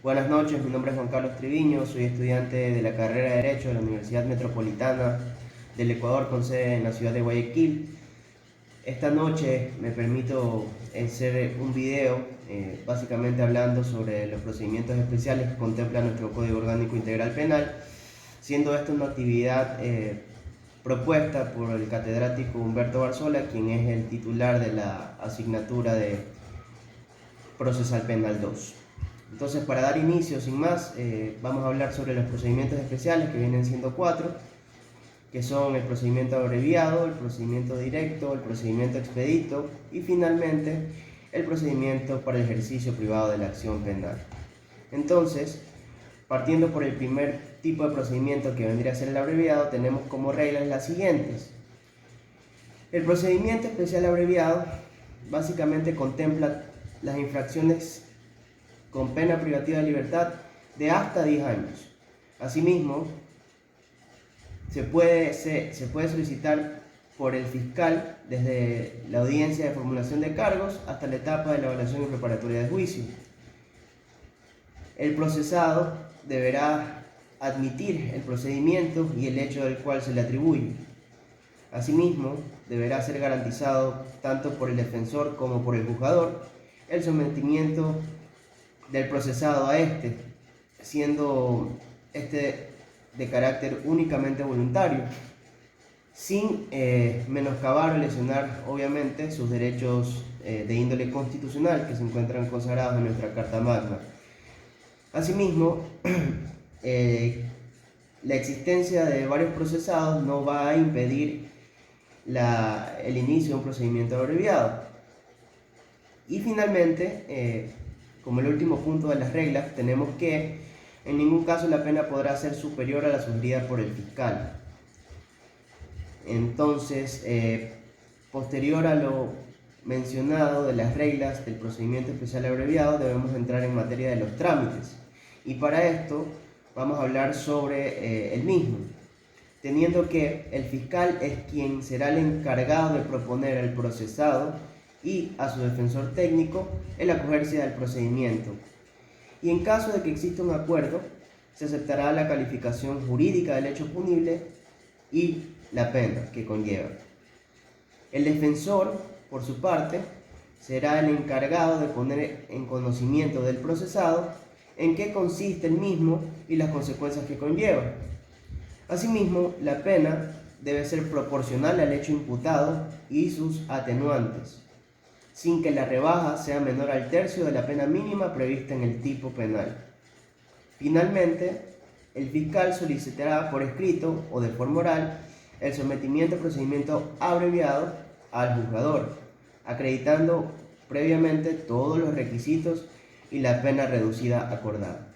Buenas noches, mi nombre es Juan Carlos Triviño, soy estudiante de la carrera de Derecho de la Universidad Metropolitana del Ecuador con sede en la ciudad de Guayaquil. Esta noche me permito hacer un video básicamente hablando sobre los procedimientos especiales que contempla nuestro Código Orgánico Integral Penal, siendo esta una actividad propuesta por el catedrático Humberto Barzola, quien es el titular de la asignatura de Procesal Penal 2. Entonces, para dar inicio, sin más, vamos a hablar sobre los procedimientos especiales, que vienen siendo 4, que son el procedimiento abreviado, el procedimiento directo, el procedimiento expedito y finalmente el procedimiento para el ejercicio privado de la acción penal. Entonces, partiendo por el primer tipo de procedimiento, que vendría a ser el abreviado, tenemos como reglas las siguientes. El procedimiento especial abreviado básicamente contempla las infracciones con pena privativa de libertad de hasta 10 años. Asimismo, se puede solicitar por el fiscal desde la audiencia de formulación de cargos hasta la etapa de la evaluación y preparatoria de juicio. El procesado deberá admitir el procedimiento y el hecho del cual se le atribuye. Asimismo, deberá ser garantizado tanto por el defensor como por el juzgador el sometimiento del procesado a este, siendo este de carácter únicamente voluntario, sin menoscabar o lesionar obviamente sus derechos de índole constitucional que se encuentran consagrados en nuestra Carta Magna. Asimismo, la existencia de varios procesados no va a impedir el inicio de un procedimiento abreviado. Y finalmente, como el último punto de las reglas, tenemos que en ningún caso la pena podrá ser superior a la sugerida por el fiscal. Entonces, posterior a lo mencionado de las reglas del procedimiento especial abreviado, debemos entrar en materia de los trámites. Y para esto vamos a hablar sobre el mismo, teniendo que el fiscal es quien será el encargado de proponer al procesado y a su defensor técnico el acogerse al procedimiento. Y en caso de que exista un acuerdo, se aceptará la calificación jurídica del hecho punible y la pena que conlleva. El defensor, por su parte, será el encargado de poner en conocimiento del procesado en qué consiste el mismo y las consecuencias que conlleva. Asimismo, la pena debe ser proporcional al hecho imputado y sus atenuantes, sin que la rebaja sea menor al tercio de la pena mínima prevista en el tipo penal. Finalmente, el fiscal solicitará por escrito o de forma oral el sometimiento al procedimiento abreviado al juzgador, acreditando previamente todos los requisitos y la pena reducida acordada.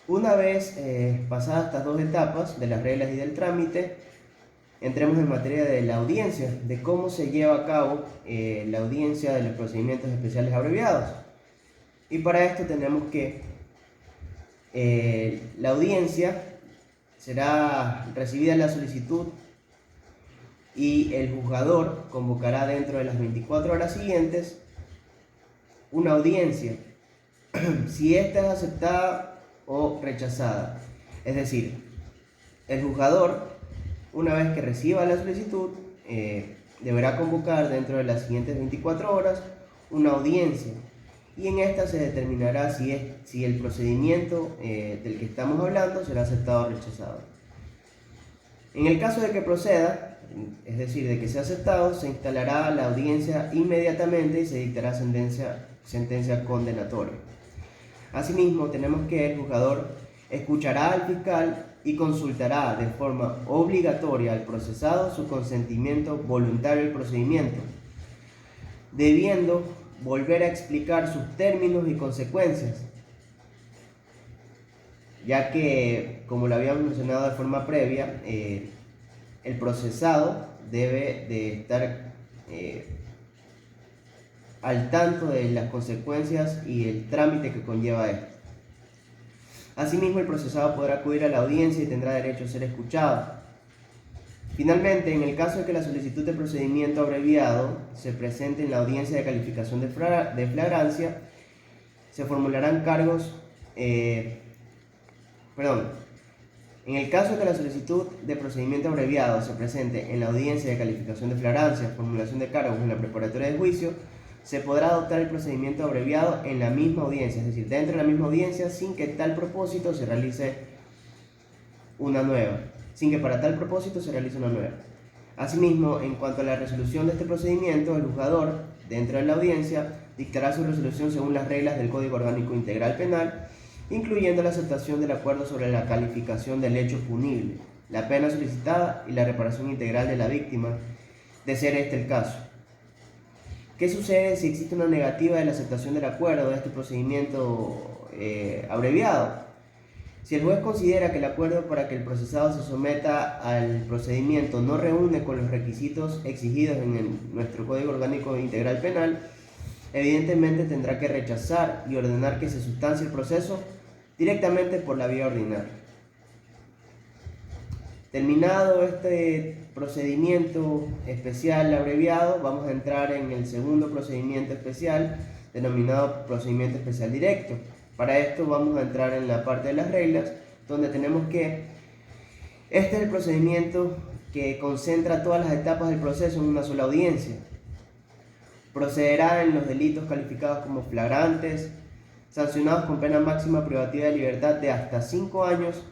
Una vez pasadas estas dos etapas de las reglas y del trámite, entremos en materia de la audiencia, de cómo se lleva a cabo la audiencia de los procedimientos especiales abreviados. Y para esto tenemos que la audiencia será recibida la solicitud y el juzgador convocará dentro de las 24 horas siguientes una audiencia, si ésta es aceptada o rechazada. Es decir, el juzgador, una vez que reciba la solicitud, deberá convocar dentro de las siguientes 24 horas una audiencia y en esta se determinará si el procedimiento del que estamos hablando será aceptado o rechazado. En el caso de que proceda, es decir, de que sea aceptado, se instalará la audiencia inmediatamente y se dictará sentencia condenatoria. Asimismo, tenemos que el juzgador escuchará al fiscal y consultará de forma obligatoria al procesado su consentimiento voluntario al procedimiento, debiendo volver a explicar sus términos y consecuencias, ya que, como lo habíamos mencionado de forma previa, el procesado debe de estar al tanto de las consecuencias y el trámite que conlleva esto. Asimismo, el procesado podrá acudir a la audiencia y tendrá derecho a ser escuchado. Finalmente, en el caso de que la solicitud de procedimiento abreviado se presente en la audiencia de calificación de flagrancia, se formularán cargos En el caso de que la solicitud de procedimiento abreviado se presente en la audiencia de calificación de flagrancia, formulación de cargos en la preparatoria de juicio, se podrá adoptar el procedimiento abreviado en la misma audiencia, es decir, dentro de la misma audiencia, sin que para tal propósito se realice una nueva. Asimismo, en cuanto a la resolución de este procedimiento, el juzgador, dentro de la audiencia, dictará su resolución según las reglas del Código Orgánico Integral Penal, incluyendo la aceptación del acuerdo sobre la calificación del hecho punible, la pena solicitada y la reparación integral de la víctima, de ser este el caso. ¿Qué sucede si existe una negativa de la aceptación del acuerdo de este procedimiento abreviado? Si el juez considera que el acuerdo para que el procesado se someta al procedimiento no reúne con los requisitos exigidos en nuestro Código Orgánico Integral Penal, evidentemente tendrá que rechazar y ordenar que se sustancie el proceso directamente por la vía ordinaria. Terminado este procedimiento especial abreviado, vamos a entrar en el segundo procedimiento especial, denominado procedimiento especial directo. Para esto vamos a entrar en la parte de las reglas, donde tenemos que este es el procedimiento que concentra todas las etapas del proceso en una sola audiencia. Procederá en los delitos calificados como flagrantes, sancionados con pena máxima privativa de libertad de hasta 5 años,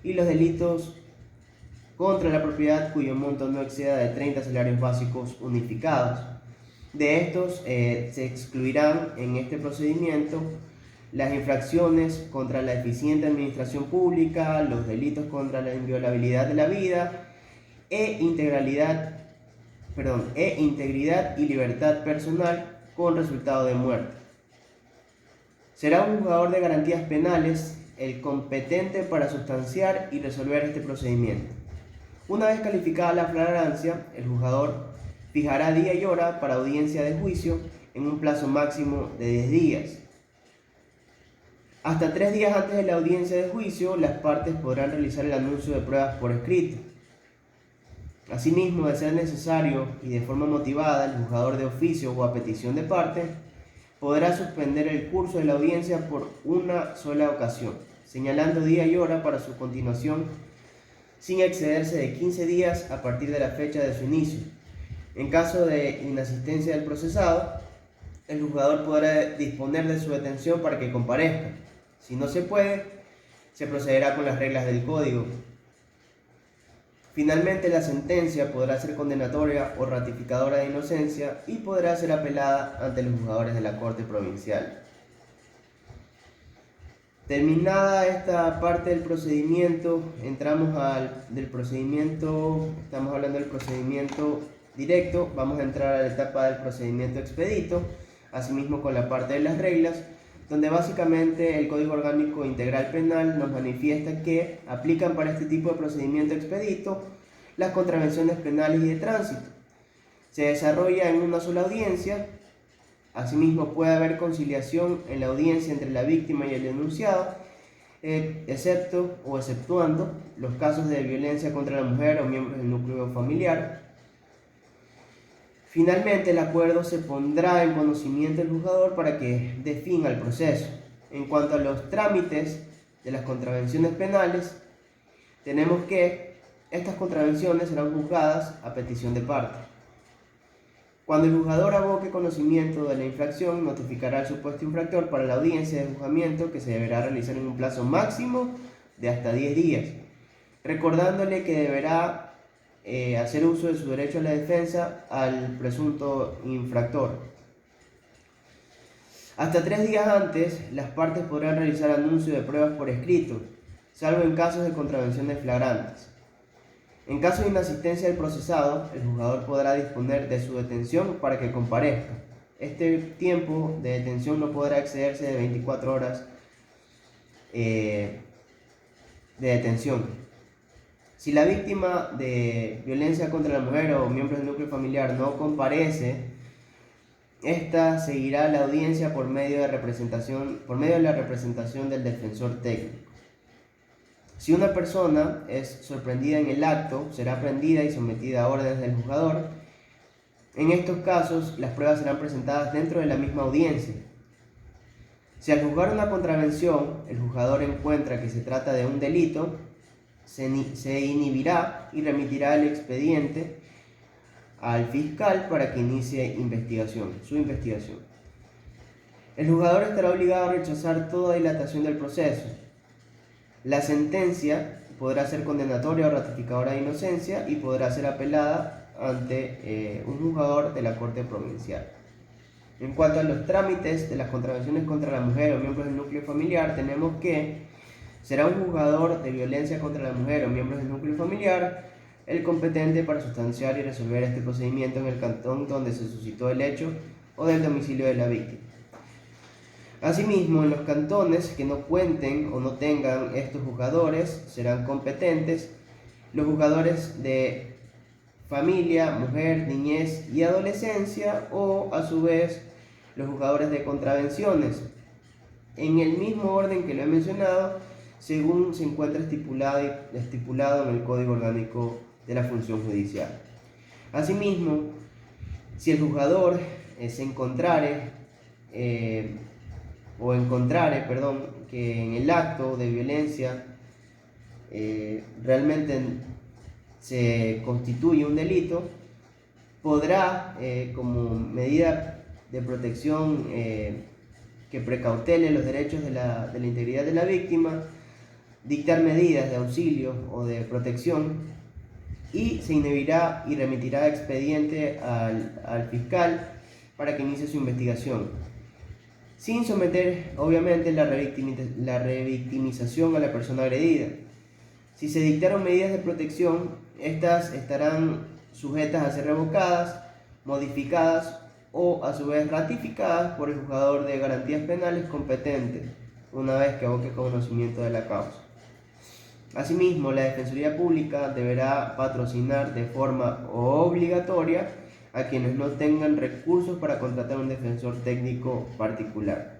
y los delitos contra la propiedad cuyo monto no exceda de 30 salarios básicos unificados. De estos se excluirán en este procedimiento las infracciones contra la eficiente administración pública, los delitos contra la inviolabilidad de la vida e integridad y libertad personal con resultado de muerte. Será un juzgador de garantías penales el competente para sustanciar y resolver este procedimiento. Una vez calificada la flagrancia, el juzgador fijará día y hora para audiencia de juicio en un plazo máximo de 10 días. Hasta 3 días antes de la audiencia de juicio, las partes podrán realizar el anuncio de pruebas por escrito. Asimismo, de ser necesario y de forma motivada, el juzgador de oficio o a petición de parte podrá suspender el curso de la audiencia por una sola ocasión, señalando día y hora para su continuación, sin excederse de 15 días a partir de la fecha de su inicio. En caso de inasistencia del procesado, el juzgador podrá disponer de su detención para que comparezca. Si no se puede, se procederá con las reglas del Código. Finalmente, la sentencia podrá ser condenatoria o ratificadora de inocencia y podrá ser apelada ante los juzgadores de la Corte Provincial. Terminada esta parte del procedimiento, estamos hablando del procedimiento directo, vamos a entrar a la etapa del procedimiento expedito, asimismo con la parte de las reglas, donde básicamente el Código Orgánico Integral Penal nos manifiesta que aplican para este tipo de procedimiento expedito las contravenciones penales y de tránsito. Se desarrolla en una sola audiencia. Asimismo, puede haber conciliación en la audiencia entre la víctima y el denunciado, exceptuando los casos de violencia contra la mujer o miembros del núcleo familiar. Finalmente, el acuerdo se pondrá en conocimiento del juzgador para que defina el proceso. En cuanto a los trámites de las contravenciones penales, tenemos que estas contravenciones serán juzgadas a petición de parte. Cuando el juzgador aboque conocimiento de la infracción, notificará al supuesto infractor para la audiencia de juzgamiento, que se deberá realizar en un plazo máximo de hasta 10 días, recordándole que deberá hacer uso de su derecho a la defensa al presunto infractor. Hasta 3 días antes, las partes podrán realizar anuncio de pruebas por escrito, salvo en casos de contravenciones flagrantes. En caso de inasistencia del procesado, el juzgador podrá disponer de su detención para que comparezca. Este tiempo de detención no podrá excederse de 24 horas de detención. Si la víctima de violencia contra la mujer o miembros del núcleo familiar no comparece, esta seguirá la audiencia por medio de la representación del defensor técnico. Si una persona es sorprendida en el acto, será prendida y sometida a órdenes del juzgador. En estos casos, las pruebas serán presentadas dentro de la misma audiencia. Si al juzgar una contravención el juzgador encuentra que se trata de un delito, se inhibirá y remitirá el expediente al fiscal para que inicie su investigación. El juzgador estará obligado a rechazar toda dilatación del proceso. La sentencia podrá ser condenatoria o ratificadora de inocencia y podrá ser apelada ante un juzgador de la Corte Provincial. En cuanto a los trámites de las contravenciones contra la mujer o miembros del núcleo familiar, tenemos que será un juzgador de violencia contra la mujer o miembros del núcleo familiar el competente para sustanciar y resolver este procedimiento en el cantón donde se suscitó el hecho o del domicilio de la víctima. Asimismo, en los cantones que no cuenten o no tengan estos juzgadores, serán competentes los juzgadores de familia, mujer, niñez y adolescencia, o a su vez los juzgadores de contravenciones, en el mismo orden que lo he mencionado, según se encuentra estipulado en el Código Orgánico de la Función Judicial. Asimismo, si el juzgador se encontrare que en el acto de violencia realmente se constituye un delito, podrá, como medida de protección que precautele los derechos de la integridad de la víctima, dictar medidas de auxilio o de protección, y se inhibirá y remitirá expediente al fiscal para que inicie su investigación, sin someter obviamente la revictimización a la persona agredida. Si se dictaron medidas de protección, estas estarán sujetas a ser revocadas, modificadas o a su vez ratificadas por el juzgador de garantías penales competente, una vez que aboque conocimiento de la causa. Asimismo, la Defensoría Pública deberá patrocinar de forma obligatoria a quienes no tengan recursos para contratar un defensor técnico particular.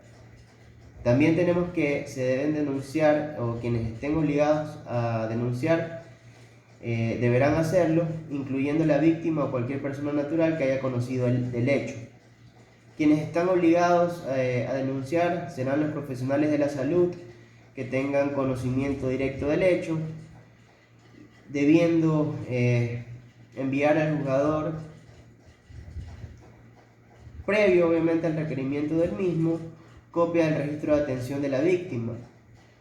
También tenemos que se deben denunciar, o quienes estén obligados a denunciar deberán hacerlo, incluyendo la víctima o cualquier persona natural que haya conocido el hecho. Quienes están obligados a denunciar serán los profesionales de la salud que tengan conocimiento directo del hecho, debiendo enviar al juzgador, previo obviamente al requerimiento del mismo, copia del registro de atención de la víctima.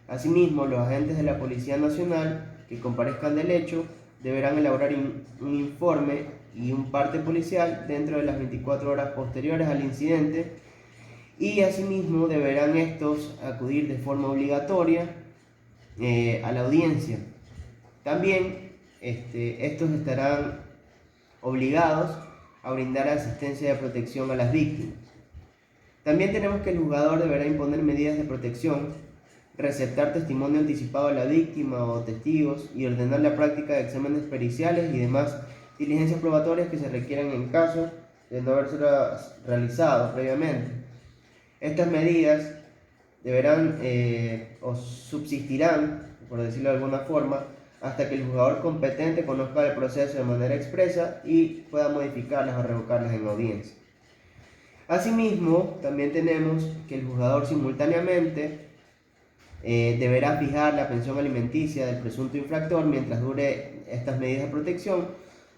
Asimismo, los agentes de la Policía Nacional que comparezcan del hecho deberán elaborar un informe y un parte policial dentro de las 24 horas posteriores al incidente, y asimismo deberán estos acudir de forma obligatoria a la audiencia. También estos estarán obligados a brindar asistencia de protección a las víctimas. También tenemos que el juzgador deberá imponer medidas de protección, receptar testimonio anticipado a la víctima o testigos y ordenar la práctica de exámenes periciales y demás diligencias probatorias que se requieran en caso de no haberse realizado previamente. Estas medidas deberán o subsistirán, por decirlo de alguna forma, hasta que el juzgador competente conozca el proceso de manera expresa y pueda modificarlas o revocarlas en audiencia. Asimismo, también tenemos que el juzgador simultáneamente deberá fijar la pensión alimenticia del presunto infractor mientras dure estas medidas de protección,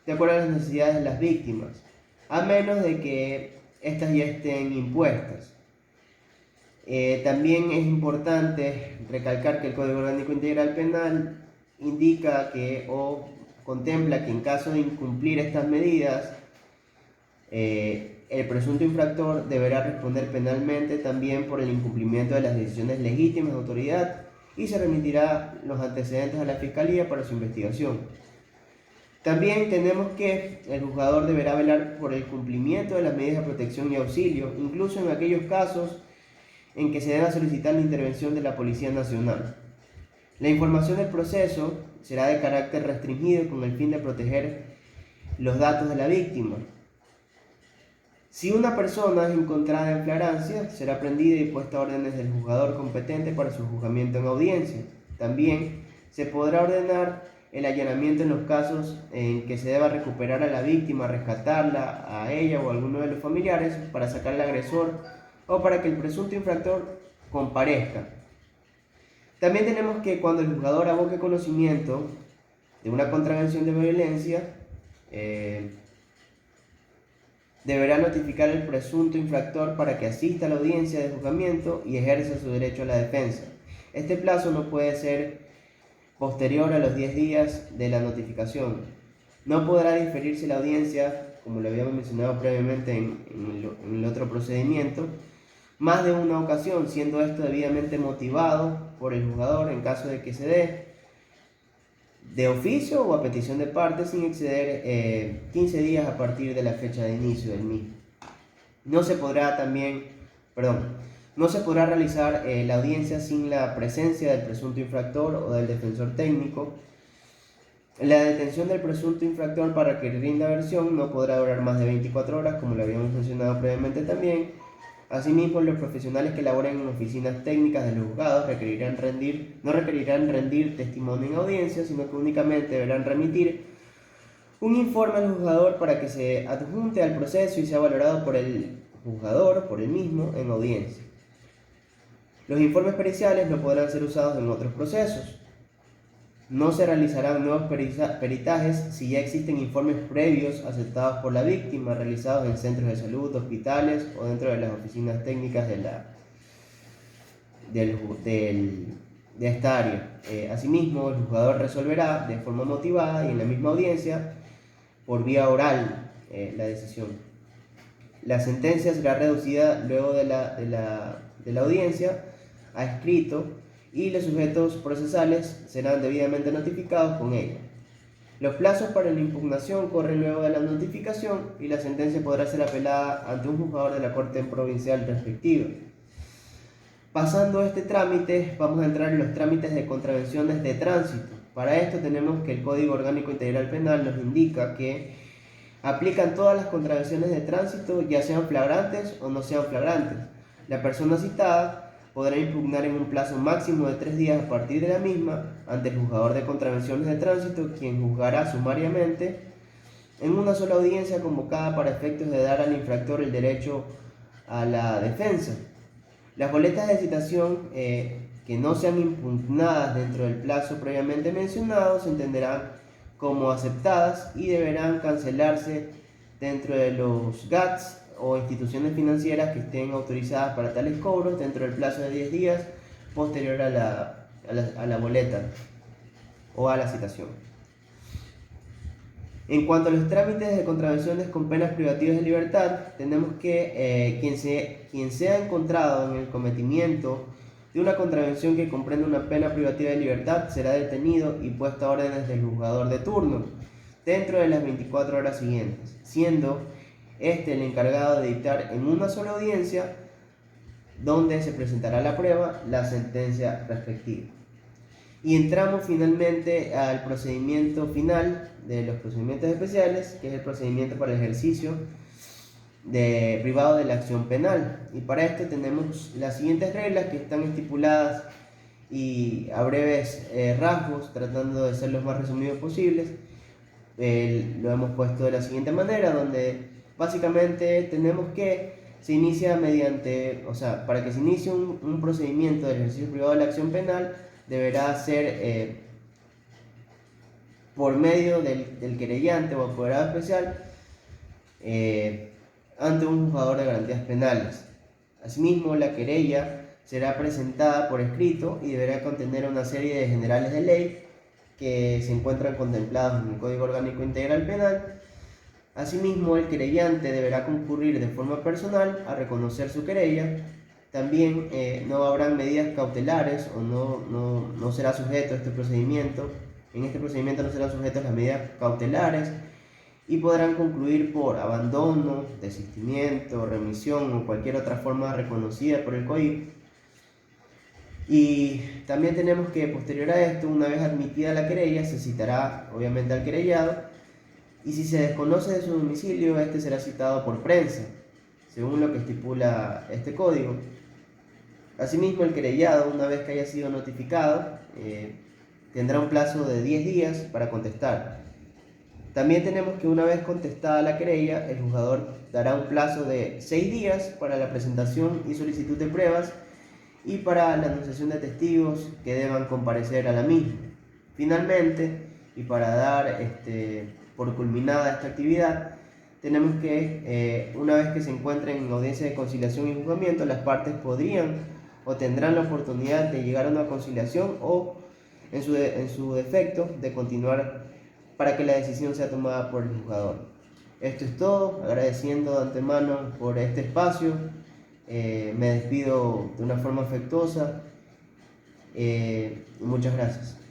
de acuerdo a las necesidades de las víctimas, a menos de que éstas ya estén impuestas. También es importante recalcar que el Código Orgánico Integral Penal indica o contempla que en caso de incumplir estas medidas, el presunto infractor deberá responder penalmente también por el incumplimiento de las decisiones legítimas de autoridad y se remitirá los antecedentes a la Fiscalía para su investigación. También tenemos que el juzgador deberá velar por el cumplimiento de las medidas de protección y auxilio, incluso en aquellos casos en que se deba solicitar la intervención de la Policía Nacional. La información del proceso será de carácter restringido con el fin de proteger los datos de la víctima. Si una persona es encontrada en flagrancia, será prendida y puesta a órdenes del juzgador competente para su juzgamiento en audiencia. También se podrá ordenar el allanamiento en los casos en que se deba recuperar a la víctima, rescatarla a ella o a alguno de los familiares para sacar al agresor o para que el presunto infractor comparezca. También tenemos que cuando el juzgador aboque conocimiento de una contravención de violencia, deberá notificar al presunto infractor para que asista a la audiencia de juzgamiento y ejerza su derecho a la defensa. Este plazo no puede ser posterior a los 10 días de la notificación. No podrá diferirse la audiencia, como lo habíamos mencionado previamente en el otro procedimiento, más de una ocasión, siendo esto debidamente motivado por el juzgador en caso de que se dé de oficio o a petición de parte sin exceder 15 días a partir de la fecha de inicio del mismo. No se podrá realizar la audiencia sin la presencia del presunto infractor o del defensor técnico. La detención del presunto infractor para que rinda versión no podrá durar más de 24 horas, como lo habíamos mencionado previamente también. Asimismo, los profesionales que laboren en oficinas técnicas de los juzgados no requerirán rendir testimonio en audiencia, sino que únicamente deberán remitir un informe al juzgador para que se adjunte al proceso y sea valorado por el juzgador, por el mismo, en audiencia. Los informes periciales no podrán ser usados en otros procesos. No se realizarán nuevos peritajes si ya existen informes previos aceptados por la víctima, realizados en centros de salud, hospitales o dentro de las oficinas técnicas de esta área. Asimismo, el juzgador resolverá de forma motivada y en la misma audiencia por vía oral la decisión. La sentencia será reducida luego de la audiencia a escrito y los sujetos procesales serán debidamente notificados con ella. Los plazos para la impugnación corren luego de la notificación y la sentencia podrá ser apelada ante un juzgador de la Corte provincial respectiva. Pasando este trámite, vamos a entrar en los trámites de contravenciones de tránsito. Para esto tenemos que el Código Orgánico Integral Penal nos indica que aplican todas las contravenciones de tránsito, ya sean flagrantes o no sean flagrantes. La persona citada podrá impugnar en un plazo máximo de 3 días a partir de la misma ante el juzgador de contravenciones de tránsito, quien juzgará sumariamente en una sola audiencia convocada para efectos de dar al infractor el derecho a la defensa. Las boletas de citación que no sean impugnadas dentro del plazo previamente mencionado se entenderán como aceptadas y deberán cancelarse dentro de los GATS o instituciones financieras que estén autorizadas para tales cobros dentro del plazo de 10 días posterior a la boleta o a la citación. En cuanto a los trámites de contravenciones con penas privativas de libertad, tenemos que quien sea encontrado en el cometimiento de una contravención que comprende una pena privativa de libertad será detenido y puesto a órdenes del juzgador de turno dentro de las 24 horas siguientes, siendo este el encargado de dictar en una sola audiencia donde se presentará la prueba, la sentencia respectiva. Y entramos finalmente al procedimiento final de los procedimientos especiales, que es el procedimiento para el ejercicio privado de la acción penal. Y para esto tenemos las siguientes reglas que están estipuladas y a breves rasgos, tratando de ser los más resumidos posibles. Lo hemos puesto de la siguiente manera, donde básicamente tenemos que se inicia para que se inicie un procedimiento de ejercicio privado de la acción penal, deberá ser por medio del querellante o apoderado especial ante un juzgador de garantías penales. Asimismo, la querella será presentada por escrito y deberá contener una serie de generales de ley que se encuentran contemplados en el Código Orgánico Integral Penal. Asimismo, el querellante deberá concurrir de forma personal a reconocer su querella. También no habrán medidas cautelares o no será sujeto a este procedimiento. En este procedimiento no serán sujetas las medidas cautelares y podrán concluir por abandono, desistimiento, remisión o cualquier otra forma reconocida por el COIP. Y también tenemos que posterior a esto, una vez admitida la querella, se citará obviamente al querellado. Y si se desconoce de su domicilio, este será citado por prensa, según lo que estipula este código. Asimismo, el querellado, una vez que haya sido notificado, tendrá un plazo de 10 días para contestar. También tenemos que una vez contestada la querella, el juzgador dará un plazo de 6 días para la presentación y solicitud de pruebas y para la anunciación de testigos que deban comparecer a la misma. Finalmente, y para dar por culminada esta actividad, tenemos que, una vez que se encuentren en audiencia de conciliación y juzgamiento, las partes podrían o tendrán la oportunidad de llegar a una conciliación o, en su defecto, de continuar para que la decisión sea tomada por el juzgador. Esto es todo, agradeciendo de antemano por este espacio. Me despido de una forma afectuosa. Muchas gracias.